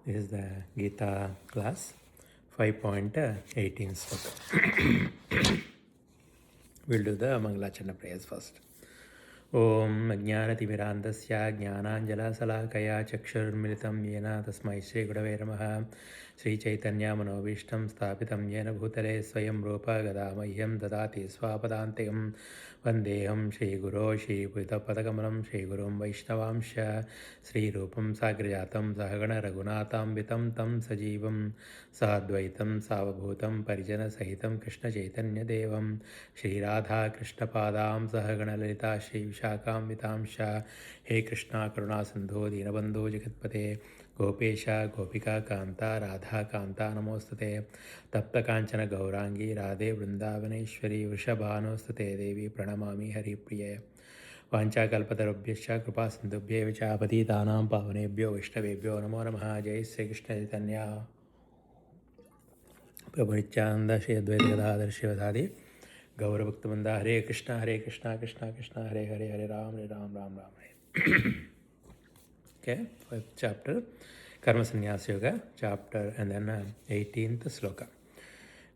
This is the Gita class 5.18 sloka. We'll do the Mangalachana prayers first. Om Ajnanatimirandasya Jnananjalasalakaya Chakshurmilitam Yena Tasmai Shri Gurave Namaha Sri Chaitanya Manobishtam Sthapitam Yena Bhutale Swayam Rupa Gadamahyam Dadati Swapadantyam Vandeham Shri Guru Shri Putapadakamalam Shri Gurum Vaishnavamsha Sri Rupam Sagrajatam Sahagana Raghunatam Vitam Tam Sajivam Sadvaitam Savabhutam Parijana Sahitam Krishna Chaitanya Devam Shri Radha Krishna Padam Sahagana Lalita Shri Vishakam Vitamsha He Krishna Karuna Sandho Dinabandho Jagatpate Gopesha Gopika Kanta Radha Kanta Namostate Tapta Kanchana Gaurangi Radhe Vrindavaneshwari Vrishabhanostate Devi Pranamami Hari Priye Vancha Kalpatarubhyascha Kripa Sindhubhye Vichapati Tanam Pavanebhyo Vishnavebhyo Namo Namaha Jai Sri Krishna Chaitanya Prabhu Nityananda Shri Advaita Gadadhar Shivadadi Gaura Bhaktivinoda Hare Krishna Krishna Krishna Hare Hare Hare Ram Ram Hare. Okay, fifth chapter, Karma Sannyasa Yoga chapter, and then 18th sloka.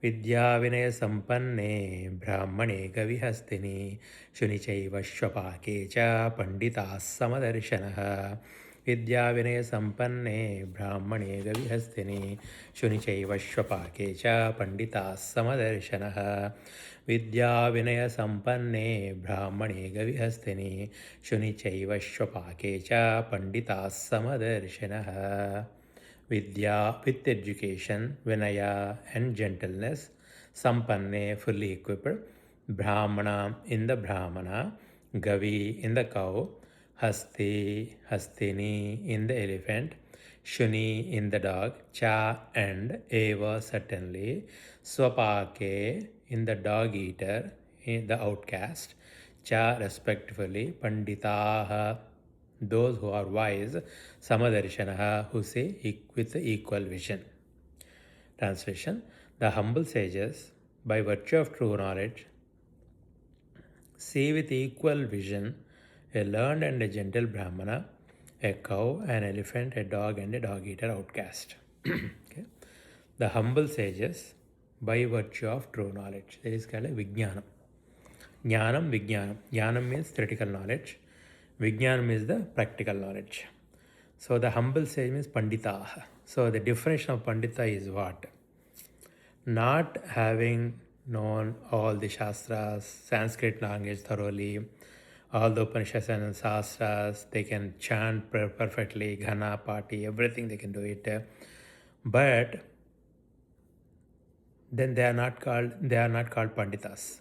Vidya Vinaya Sampanne Brahmane Gavihastini Shunichaiva Shvapake Cha Pandita Samadarshanaha Vidya Vinaya Sampanne Brahmane Gavihastini Shunichaiva Shvapake Cha Pandita Samadarshanaha Vidya Vinaya Sampanne Brahmane Gavihastini Shunichaiva Shvapake Cha Pandita Samadarshanaha Vidya with education, Vinaya and gentleness, Sampanne fully equipped, Brahmana in the Brahmana, Gavi in the cow, Hastini in the elephant, Shuni in the dog, Cha and Eva certainly, Swapake in the dog eater, in the outcast, Cha respectfully, Panditaha those who are wise, Samadarshanaha, who say with equal vision. Translation: the humble sages, by virtue of true knowledge, see with equal vision a learned and a gentle Brahmana, a cow, an elephant, a dog, and a dog-eater outcast. Okay. The humble sages, by virtue of true knowledge. That is called Vijnanam. Jnanam, Vijnanam. Jnanam means theoretical knowledge. Vijnanam is the practical knowledge. So the humble sage means Pandita. So the definition of Pandita is what? Not having known all the Shastras, Sanskrit language thoroughly, all the Upanishads and Shastras, they can chant perfectly, Ghana, Pati, everything they can do it. But then they are not called Panditas.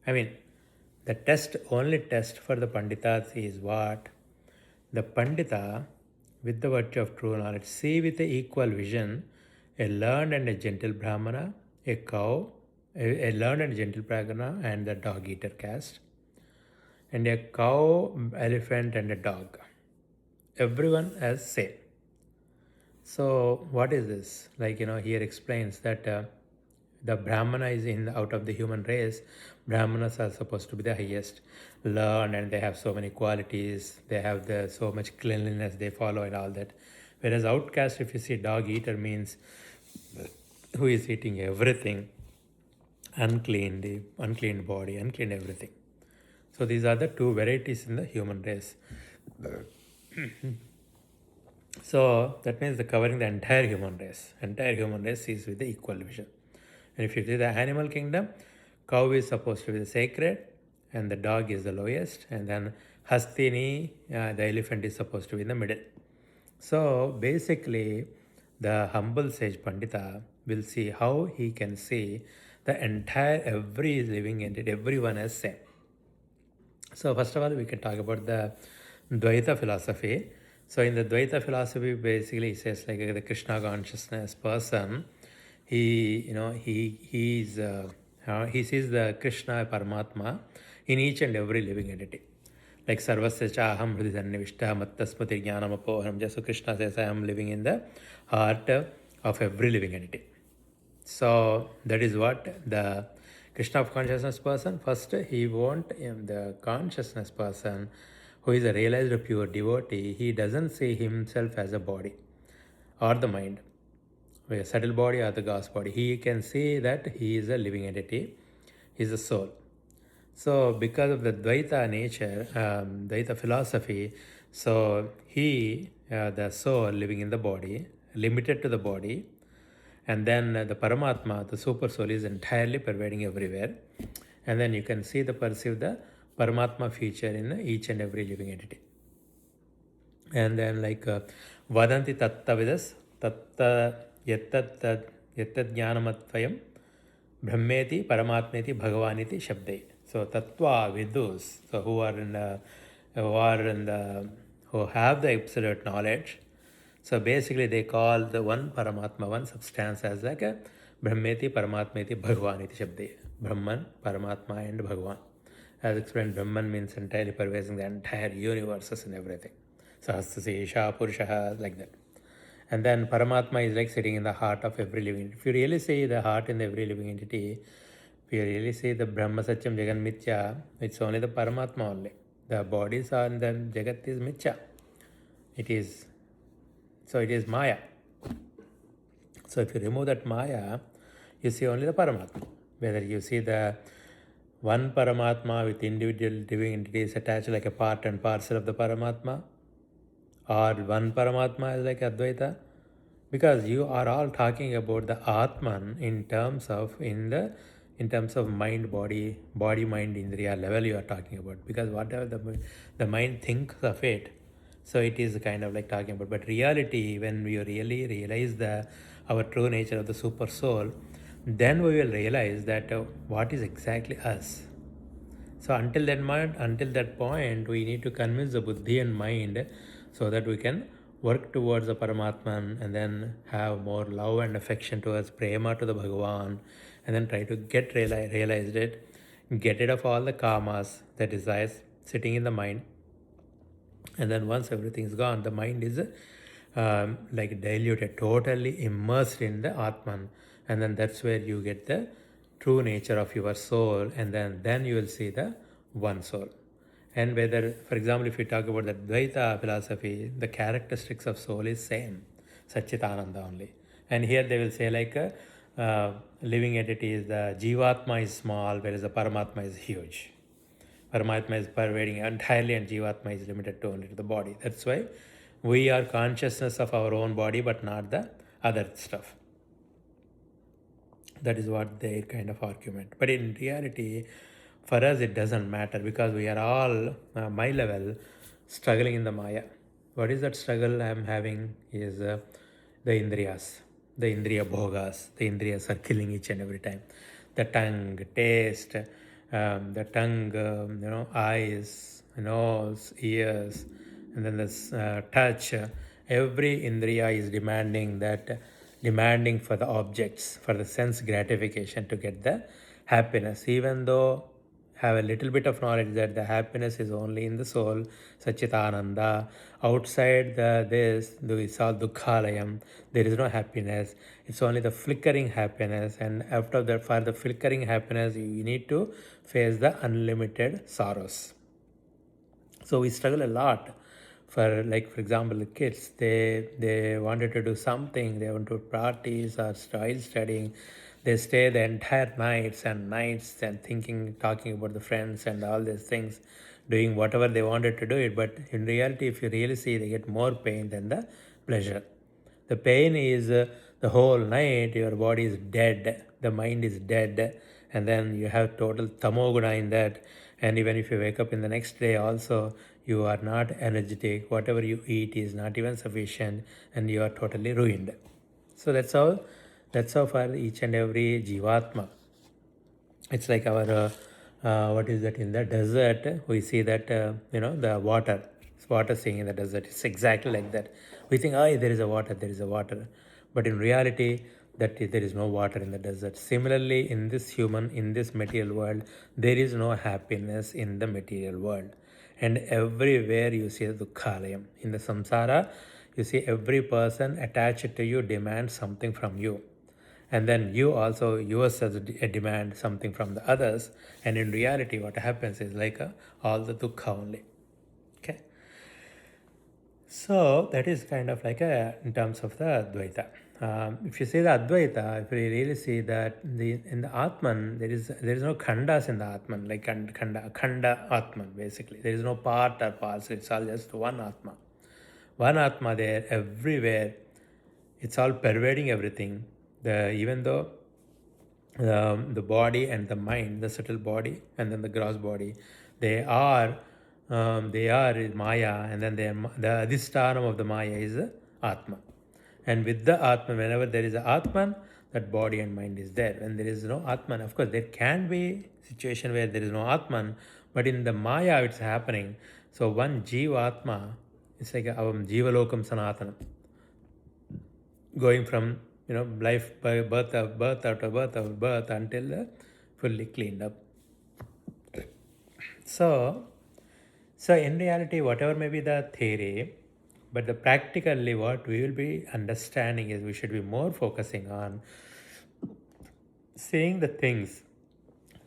I mean, the only test for the Panditas is what? The Pandita, with the virtue of true knowledge, see with the equal vision a learned and a gentle Brahmana, a cow, a learned and gentle Brahmana, and the dog-eater caste, and a cow, elephant, and a dog. Everyone as same. So what is this? Here explains that the Brahmana is out of the human race. Brahmanas are supposed to be the highest learned, and they have so many qualities. They have so much cleanliness they follow and all that. Whereas outcast, if you see, dog eater means who is eating everything, unclean, the unclean body, unclean everything. So these are the two varieties in the human race. So that means covering the entire human race. Entire human race is with the equal vision. And if you see the animal kingdom, cow is supposed to be the sacred, and the dog is the lowest, and then Hastini, the elephant, is supposed to be in the middle. So basically, the humble sage Pandita will see how he can see the entire, every living entity, everyone as same. So first of all, we can talk about the Dvaita philosophy. So in the Dvaita philosophy, basically it says the Krishna consciousness person, he sees the Krishna Paramatma in each and every living entity. Like Sarvasya Chaham Hridi Sannivishta Mattasmati Jnanam Apohanam. So Krishna says, I am living in the heart of every living entity. So that is what the Krishna of consciousness person, first he won't, the consciousness person who is a realized pure devotee, he doesn't see himself as a body. or the mind, a subtle body or the gross body. He can see that he is a living entity, he is a soul. So because of the Dvaita nature, Dvaita philosophy, so the soul living in the body, limited to the body, and then the Paramatma, the super soul, is entirely pervading everywhere. And then you can perceive the Paramatma feature in each and every living entity. And then Vadanti Tattavidas, Tatta Yattat Jnanamattvayam, Brahmeti, Paramatmeti, Bhagavaniti, Shabde. So Tattva Vidus, so who have the absolute knowledge. So basically they call the one Paramatma, one substance as like a Brahmeti, Paramatmeti, Bhagavaniti Shabde. Brahman, Paramatma and Bhagavan. As explained, Brahman means entirely pervading the entire universes and everything. Sahasra Purusha, like that. And then Paramatma is like sitting in the heart of every living entity. If you really see the heart in every living entity, if you really see the Brahma Satyam Jagan Mithya, it's only the Paramatma only. The bodies are and then Jagat is Mithya. It is Maya. So if you remove that Maya, you see only the Paramatma. Whether you see the one Paramatma with individual living entities attached like a part and parcel of the Paramatma, or one Paramatma is like Advaita, because you are all talking about the Atman in terms of mind, body, mind, Indriya level you are talking about, because whatever the mind thinks of it, so it is kind of like talking about. But reality, when we really realize our true nature of the super soul, then we will realize that what is exactly us. So until that point, we need to convince the buddhi and mind so that we can work towards the Paramatman, and then have more love and affection towards prema to the Bhagavan, and then try to realize it, get rid of all the kamas, the desires sitting in the mind. And then once everything is gone, the mind is like diluted, totally immersed in the Atman. And then that's where you get the true nature of your soul, and then you will see the one soul. And whether, for example, if we talk about the Dvaita philosophy, the characteristics of soul is same, Satchitananda only. And here they will say living entity is the Jivatma is small, whereas the Paramatma is huge. Paramatma is pervading entirely and Jivatma is limited to only to the body. That's why we are consciousness of our own body but not the other stuff. That is what their kind of argument. But in reality, for us it doesn't matter, because we are all, my level, struggling in the Maya. What is that struggle I am having is the Indriyas, the Indriya Bhogas, the Indriyas are killing each and every time. The tongue, taste, the tongue, eyes, nose, ears, and then this touch. Every Indriya is demanding for the objects, for the sense gratification to get the happiness, even though have a little bit of knowledge that the happiness is only in the soul, Satchitananda. Outside this is all Dukkhalayam. There is no happiness. It's only the flickering happiness. And after that, for the flickering happiness, you need to face the unlimited sorrows. So we struggle a lot. For example, the kids, they wanted to do something, they want to parties or while studying, they stay the entire nights and talking about the friends and all these things, doing whatever they wanted to do it. But in reality, if you really see, they get more pain than the pleasure. The pain is the whole night your body is dead, the mind is dead, and then you have total tamoguna in that. And even if you wake up in the next day also, you are not energetic. Whatever you eat is not even sufficient, and you are totally ruined. So that's how for each and every jivatma. It's like our what is that, in the desert we see that the water seeing in the desert. It's exactly like that. We think, oh, there is a water, but in reality that there is no water in the desert. Similarly, in this material world, there is no happiness in the material world, and everywhere you see the dukkhalayam. In the samsara, you see every person attached to you demands something from you, and then you also yourself demand something from the others. And in reality what happens is all the dukkha only. Okay. So that is kind of like in terms of the Advaita. If you see the Advaita, if you really see that in the Atman there is no khandas in the Atman, like khanda Atman basically. There is no part or parts. It's all just one Atma. One Atma there everywhere. It's all pervading everything. Even though the body and the mind, the subtle body and then the gross body, they are Maya, and then the adhisthanam of the Maya is Atma. And with the Atman, whenever there is a Atman, that body and mind is there. When there is no Atman, of course, there can be situation where there is no Atman, but in the Maya it's happening. So one Jiva Atma, it's like Avam Jiva Lokam Sanatanam, going from life by birth of birth after birth of birth until fully cleaned up. So in reality, whatever may be the theory, but the practically what we will be understanding is we should be more focusing on seeing the things,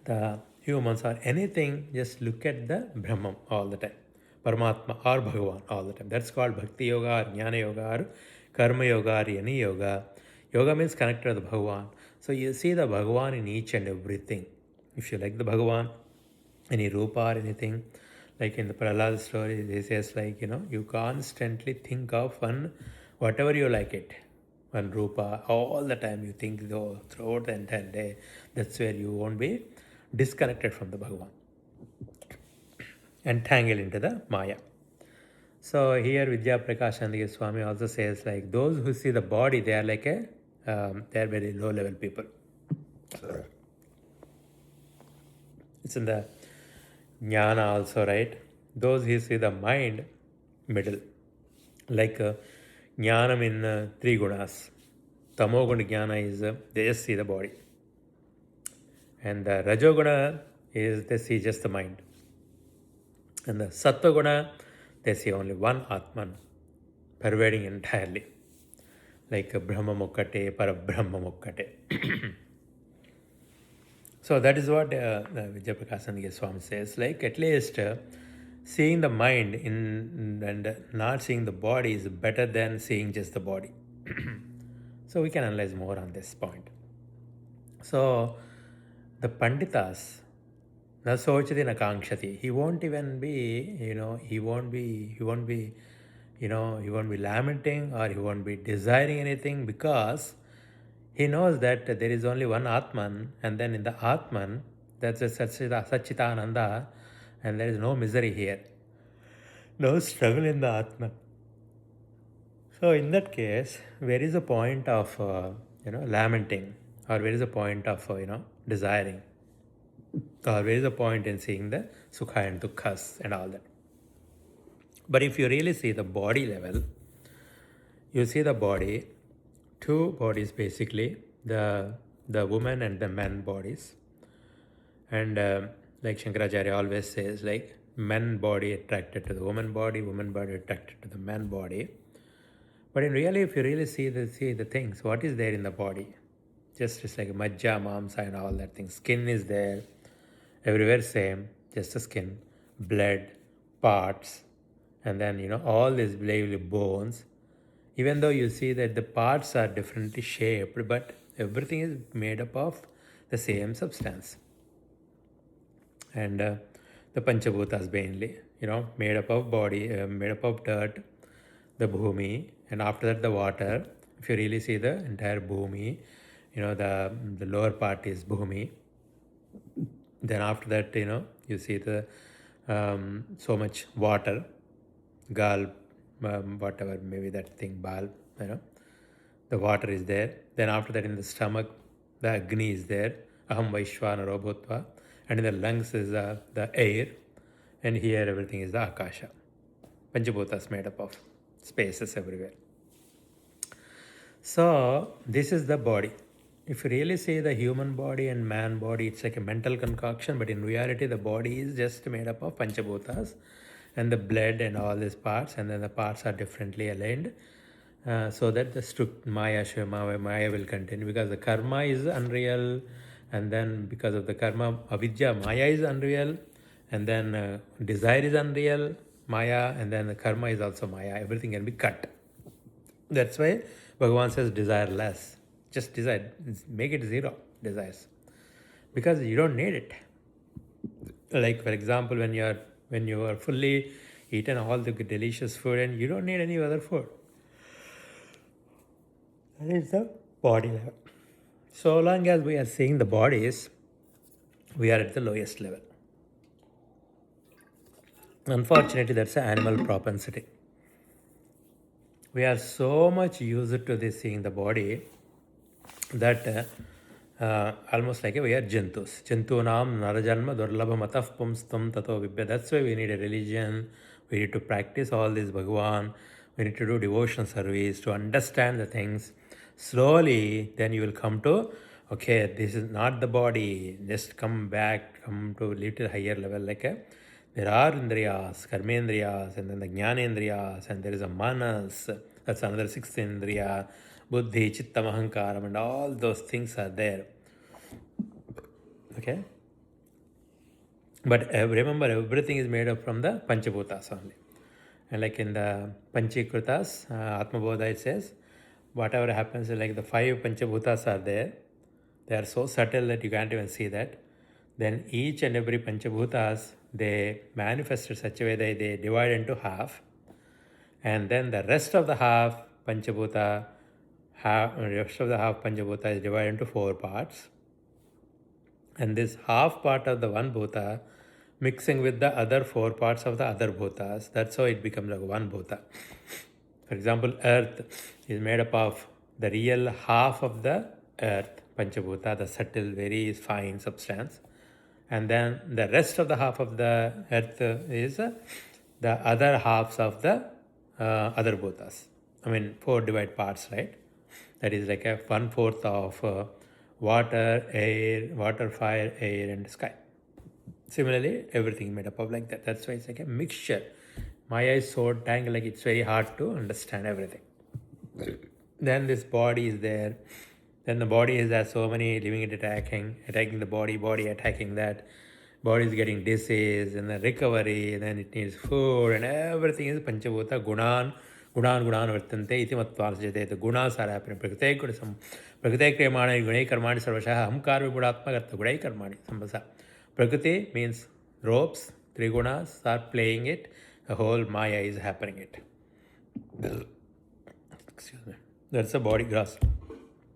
the humans or anything, just look at the Brahman all the time, Paramatma or Bhagavan all the time. That's called Bhakti Yoga or Jnana Yoga or Karma Yoga or any Yoga. Yoga means connected to the Bhagavan. So you see the Bhagavan in each and everything. If you like the Bhagavan, any Rupa or anything, like in the Prahlad story, they says like, you constantly think of one, whatever you like it, one Rupa, all the time you think though throughout the entire day. That's where you won't be disconnected from the Bhagavan, entangled into the Maya. So here Vidya Prakashananda Swami also says like those who see the body, they are like they are very low level people. It's in the Jnana also, right? Those who see the mind, middle, like Jnanam in three gunas. Tamoguna Jnana is they just see the body, and the Rajoguna is they see just the mind, and the Sattva Guna they see only one Atman pervading entirely, like Brahma Mokkate, Parabrahma Mokkate. So that is what Vijayaprakashananda Swami says. Like at least seeing the mind and not seeing the body is better than seeing just the body. So we can analyze more on this point. So the Panditas, na sochati na kankshati. He won't even be, he won't be lamenting or he won't be desiring anything, because he knows that there is only one Atman, and then in the Atman, that's a Satchitananda, and there is no misery here, no struggle in the Atman. So in that case, where is the point of lamenting, or where is the point of desiring, or where is the point in seeing the sukha and dukkhas and all that? But if you really see the body level, you see the body, two bodies basically, the woman and the man bodies. And like Shankaracharya always says, like man body attracted to the woman body attracted to the man body. But in really, if you really see the things, what is there in the body? Just it's like majja, mamsa and all that thing. Skin is there, everywhere same, just the skin, blood, parts, and then all these bones. Even though you see that the parts are differently shaped, but everything is made up of the same substance. And the Panchabhutas mainly, made up of body, made up of dirt, the bhumi, and after that the water. If you really see the entire bhumi, the lower part is bhumi. Then after that, you see the so much water, gal, whatever, maybe that thing, bal, the water is there. Then after that in the stomach, the Agni is there, Aham Vaishwanaro Bhutva, and in the lungs is the air, and here everything is the Akasha. Panchabhutas made up of spaces everywhere. So this is the body. If you really see the human body and man body, it's like a mental concoction, but in reality the body is just made up of Panchabhutas and the blood and all these parts, and then the parts are differently aligned, so that the Maya will continue, because the karma is unreal, and then because of the karma, avidya, Maya is unreal, and then desire is unreal, Maya, and then the karma is also Maya. Everything can be cut. That's why Bhagavan says desire less. Just desire. Make it zero desires. Because you don't need it. Like for example, when you are fully eaten all the delicious food and you don't need any other food. That is the body level. So long as we are seeing the bodies, we are at the lowest level. Unfortunately, that's an animal propensity. We are so much used to this seeing the body that almost like we are jantus. Jantunam narajanma durlabham atah pumstam tato vibhya. That's why we need a religion. We need to practice all this Bhagavan. We need to do devotional service to understand the things. Slowly, then you will come to, okay, this is not the body. Just come back, come to a little higher level. There are indriyas, karmendriyas, and then the jnanendriyas, and there is a manas. That's another sixth indriya. Buddhi, Chittam, Ahankaram, and all those things are there. Okay? But remember, everything is made up from the Panchabhutas only. And like in the Panchikritas, Atmabodha, it says, whatever happens, like the 5 Panchabhutas are there. They are so subtle that you can't even see that. Then each and every Panchabhutas, they manifest in such a way that they divide into half. And then the rest of the half Panchabhuta, rest of the half Panchabhuta is divided into 4 parts. And this half part of the one Bhuta mixing with the other 4 parts of the other Bhutas, that's how it becomes like one Bhuta. For example, earth is made up of the real half of the earth, Panchabhuta, the subtle, very fine substance. And then the rest of the half of the earth is the other halves of the other Bhutas. 4 divided parts, right? That is like a 1/4 of water, fire, air, and sky. Similarly, everything made up of like that. That's why it's like a mixture. Maya is so tangled, like it's very hard to understand everything. Then this body is there. Then the body has so many living and attacking the body attacking that. Body is getting disease and then recovery, then it needs food, and everything is Panchabhuta, Gunan Vartante, iti mattvasjate. The gunas are happening. Prakriti Kriyamani, Gunai Karmani Sarvashaha, Hamkar Vibudatma Garta, Gunai Karmani, Sambasa. Prakriti means ropes, 3 gunas are playing it, the whole Maya is happening it. Excuse me. That's the body gross.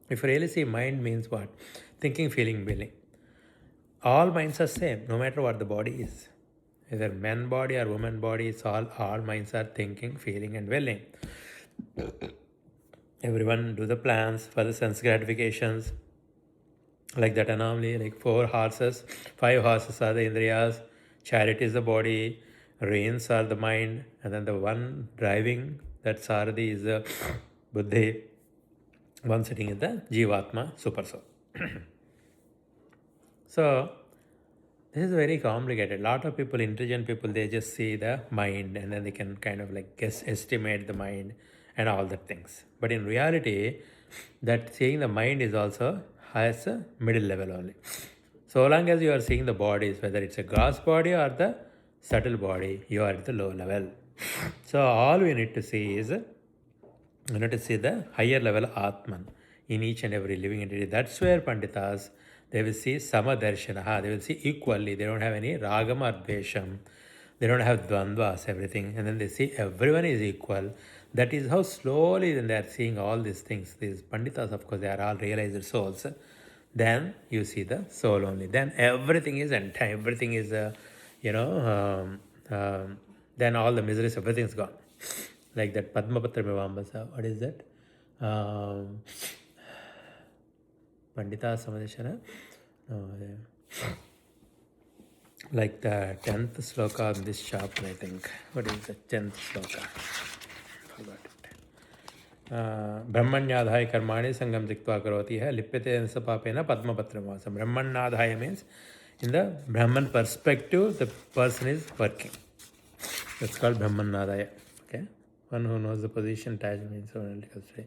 If you really see, mind means what? Thinking, feeling, willing. All minds are same, no matter what the body is. Either man body or woman body, it's all minds are thinking, feeling, and willing. Everyone do the plans for the sense gratifications. Like that anomaly, like 4 horses, 5 horses are the indriyas, chariot is the body, reins are the mind, and then the one driving, that saradi is the buddhi, one sitting in the jivatma, super soul. So, this is very complicated. A lot of people, intelligent people, they just see the mind and then they can kind of like estimate the mind and all the things. But in reality, that seeing the mind is also has a middle level only. So long as you are seeing the bodies, whether it's a gross body or the subtle body, you are at the low level. So all we need to see is, we need to see the higher level Atman in each and every living entity. That's where Panditas, they will see Samadarshanaha, they will see equally. They don't have any Ragam or Dvesham. They don't have Dvandvas, everything. And then they see everyone is equal. That is how slowly then they are seeing all these things. These Panditas, of course, they are all realized souls. Then you see the soul only. Then everything is entire. Everything is, then all the miseries, everything is gone. Like that Padmapatra Mivambasa. What is that? Pandita Samadeshana. Like the 10th sloka of this chapter, I think. What is the 10th sloka? Forgot it. Brahmanyadhaya karmani sangam jiktva karoti hai lipyate sapapena padmapatramvasam. Brahmanyadhaya means in the Brahman perspective, the person is working. That's called Brahmanyadhaya. Okay? One who knows the position attachment so analytical say.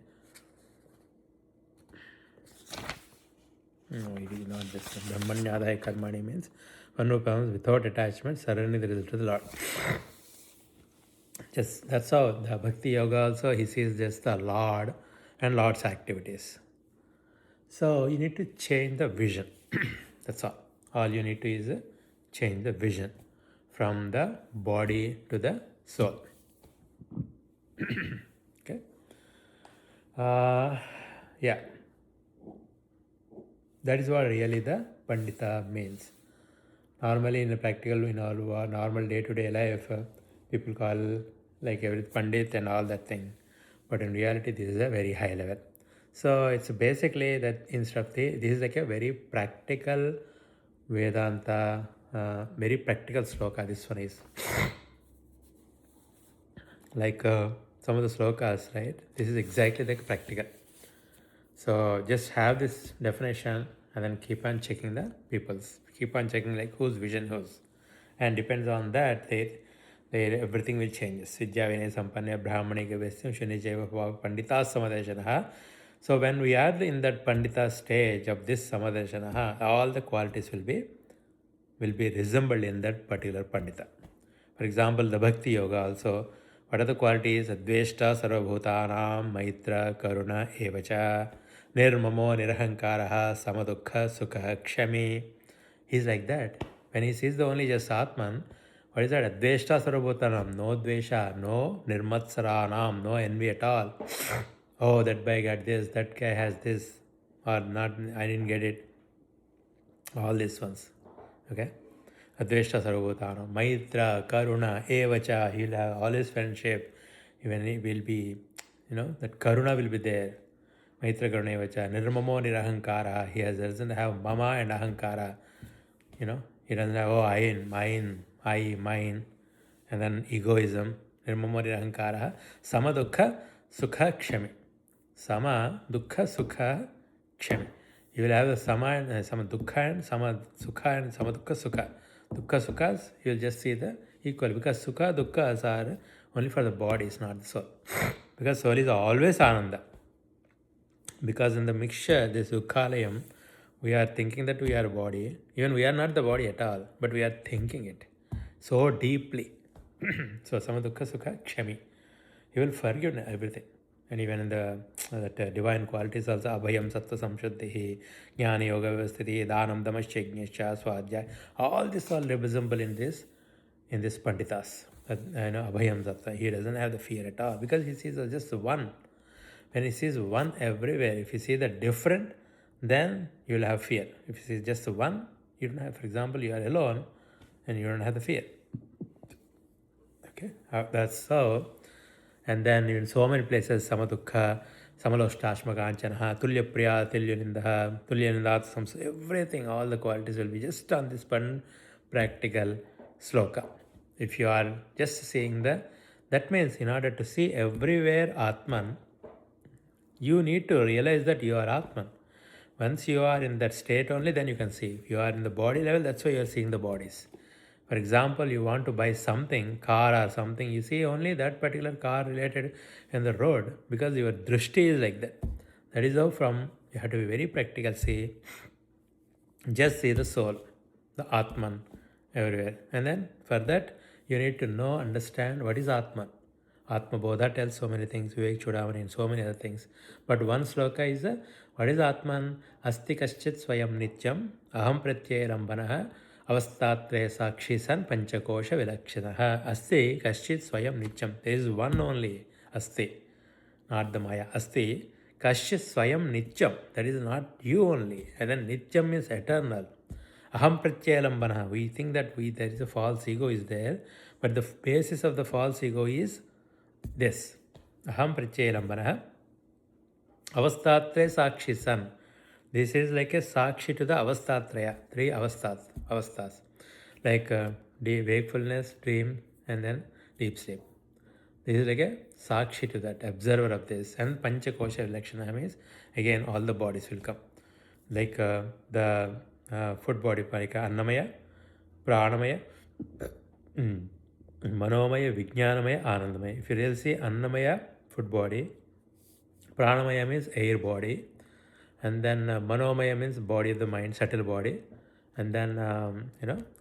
No, it is not this. Brahmanyadhaya karmani means one who comes without attachment, suddenly the result of the Lord. Just that's how the Bhakti Yoga also he sees just the Lord and Lord's activities. So you need to change the vision. That's all. All you need to is change the vision from the body to the soul. Okay. Yeah. That is what really the Pandita means. Normally in a practical, in our normal day-to-day life, people call like every Pandit and all that thing. But in reality, this is a very high level. So it's basically that instead of this is like a very practical Vedanta, very practical sloka. This one is like some of the slokas, right? This is exactly like practical. So just have this definition and then keep on checking the people's. Keep on checking like whose vision whose. And depends on that, everything will change. Vidya Vinay Sampanna Brahmani Gavasyam Shunijeva Pandita Samadeshanaha. So when we are in that Pandita stage of this Samadeshanaha, all the qualities will be resembled in that particular Pandita. For example, the Bhakti Yoga also. What are the qualities? Adveshta Sarvabhutanam Maitra Karuna Evacha Nirmamo Nirahankaraha Samadukha Sukha Kshami. He's like that. When he sees the only just Atman, what is that? Adveshta Sarvabhutanam. No Dvesha, no Nirmatsaranam, no envy at all. Oh, that guy got this, that guy has this, or not, I didn't get it. All these ones. Okay? Adveshta Sarvabhutanam, Maitra, Karuna, Evacha, he'll have all his friendship. Even he will be, that Karuna will be there. Maitra, Karuna, Evacha, Nirmamo, Nirahankara. He doesn't have Mama and Ahankara. He doesn't have, oh, mine, I, mine, and then egoism. Nirmamo, Nirahankara. Sama, Dukkha, Sukha, Kshami. Sama, Dukkha, Sukha, Kshami. You will have the Sama and Sama Dukkha and Sama Sukha and Sama Dukkha, Sukha. Dukkha Sukhas, you will just see the equal because Sukha Dukkha's are only for the body, it's not the soul. Because soul is always Ananda. Because in the mixture, this Dukhalayam, we are thinking that we are body. Even we are not the body at all, but we are thinking it so deeply. So Sama Dukkha Sukha Kshami. He will forgive everything. And even in the divine qualities also, Abhayam Sattva Samshuddhi, Jnana Yoga Vyavasthiti, Dhanam Damashchajñascha, Swadhyaya, all this all resemble in this Panditas. Abhayam Sattva, he doesn't have the fear at all because he sees just one. When he sees one everywhere, if you see the different, then you will have fear. If you see just one, you don't have, for example, you are alone and you don't have the fear. Okay, that's how. And then in so many places, Samadukha, Samaloshtashma Kanchanaha, Tulya Priya, Tulya Nindaha, Tulya Nindat Samsa, everything, all the qualities will be just on this one practical sloka. If you are just seeing that means in order to see everywhere Atman, you need to realize that you are Atman. Once you are in that state only, then you can see. If you are in the body level, that's why you are seeing the bodies. For example, you want to buy something, car or something, you see only that particular car related in the road because your drishti is like that. That is how you have to be very practical. Just see the soul, the Atman everywhere. And then for that, you need to know, understand what is Atman. Atma Bodha tells so many things, Vivek Chudamani and so many other things. But one sloka is, what is Atman? Asti kaschit swayam nityam, aham pratyaya rambanaha, avasthatraya sakshi san panchakosha vilakshanaha. Asti kaschit swayam nityam. There is one only, Asti, not the Maya. Asti kaschit swayam nityam. That is not you only. And then nityam means eternal. Aham pratyaya rambanaha. We think that there is a false ego is there, but the basis of the false ego is this. Aham pratyaya lambana avasthatraya sakshi san. This is like a sakshi to the avasthatraya, three avasthas. Like wakefulness, dream, and then deep sleep. This is like a sakshi to that, observer of this. And panchakosha vilakshana means again all the bodies will come. Like the food body, like annamaya, pranamaya, Manomaya, Vijnanamaya, Anandamaya. If you really see Annamaya, food body, Pranamaya means air body, and then Manomaya means body of the mind, subtle body, and then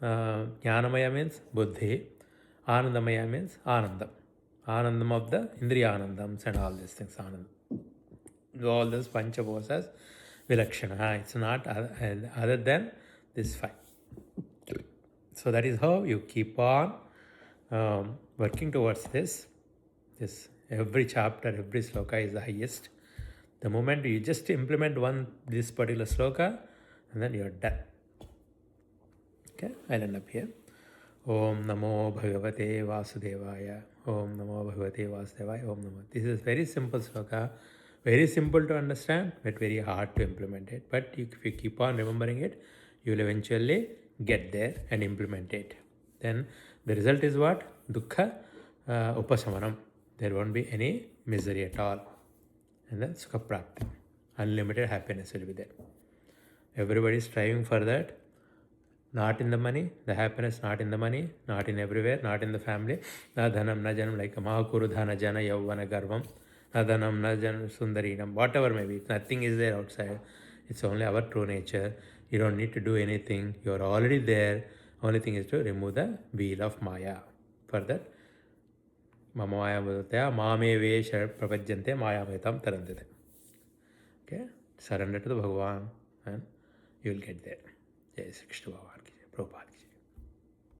Jnanamaya means Buddhi, Anandamaya means Anandam. Anandam of the Indriyanandams and all these things. Anand. All those Panchabhosas, Vilakshana. It's not other than this five. So that is how you keep on working towards this. This every chapter, every sloka is the highest. The moment you just implement this particular sloka, and then you're done. Okay, I'll end up here. Om Namo Bhagavate Vasudevaya. Om Namo Bhagavate Vasudevaya. Om Namo. This is very simple sloka, very simple to understand, but very hard to implement it. But if you keep on remembering it, you will eventually get there and implement it. Then the result is what? Dukkha Upasamanam. There won't be any misery at all. And then Sukha Prapti. Unlimited happiness will be there. Everybody is striving for that. Not in the money, the happiness not in the money, not in everywhere, not in the family. Na dhanam, na janam, like Mahakuru dhana jana yavvana garvam. Na dhanam, na janam sundarinam, whatever may be. Nothing is there outside. It's only our true nature. You don't need to do anything. You are already there. Only thing is to remove the wheel of Maya. For that, Mama Maya Mudatya, Mame Vesha Prapajyante Maya Metam Tarandate. Okay? Surrender to the Bhagavan and you will get there. Jai Sri Krishna Bhagavan ki Jai. Prabhupada ki Jai.